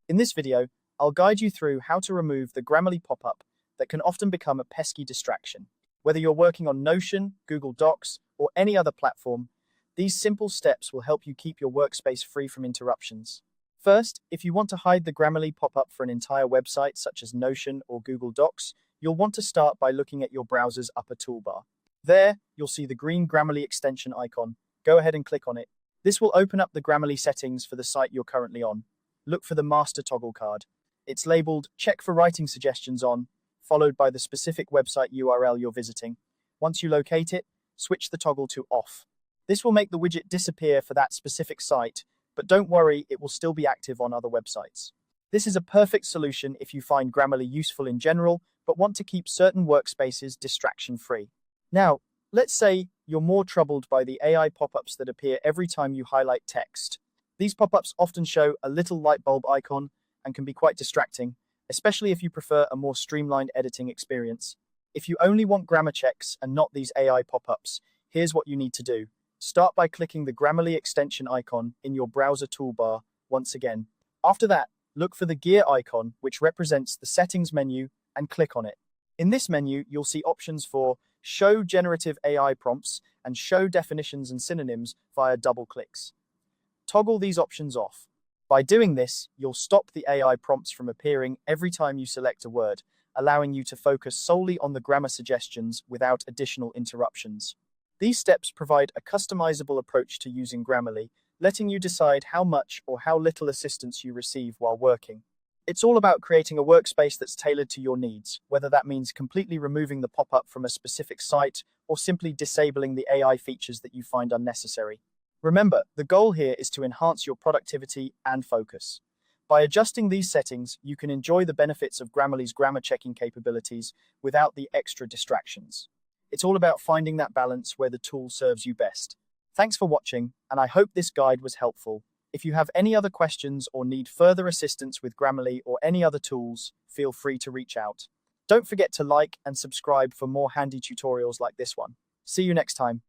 In this video, I'll guide you through how to remove the Grammarly pop-up that can often become a pesky distraction. Whether you're working on Notion, Google Docs, or any other platform, these simple steps will help you keep your workspace free from interruptions. First, if you want to hide the Grammarly pop-up for an entire website such as Notion or Google Docs, you'll want to start by looking at your browser's upper toolbar. There, you'll see the green Grammarly extension icon. Go ahead and click on it. This will open up the Grammarly settings for the site you're currently on. Look for the master toggle card. It's labeled "Check for writing suggestions on," followed by the specific website URL you're visiting. Once you locate it, switch the toggle to off. This will make the widget disappear for that specific site, but don't worry, it will still be active on other websites. This is a perfect solution if you find Grammarly useful in general, but want to keep certain workspaces distraction-free. Now, let's say you're more troubled by the AI pop-ups that appear every time you highlight text. These pop-ups often show a little light bulb icon and can be quite distracting, especially if you prefer a more streamlined editing experience. If you only want grammar checks and not these AI pop-ups, here's what you need to do. Start by clicking the Grammarly extension icon in your browser toolbar once again. After that, look for the gear icon, which represents the settings menu, and click on it. In this menu, you'll see options for Show Generative AI Prompts and Show Definitions and Synonyms via double clicks. Toggle these options off. By doing this, you'll stop the AI prompts from appearing every time you select a word, allowing you to focus solely on the grammar suggestions without additional interruptions. These steps provide a customizable approach to using Grammarly, letting you decide how much or how little assistance you receive while working. It's all about creating a workspace that's tailored to your needs, whether that means completely removing the pop-up from a specific site or simply disabling the AI features that you find unnecessary. Remember, the goal here is to enhance your productivity and focus. By adjusting these settings, you can enjoy the benefits of Grammarly's grammar checking capabilities without the extra distractions. It's all about finding that balance where the tool serves you best. Thanks for watching, and I hope this guide was helpful. If you have any other questions or need further assistance with Grammarly or any other tools, feel free to reach out. Don't forget to like and subscribe for more handy tutorials like this one. See you next time.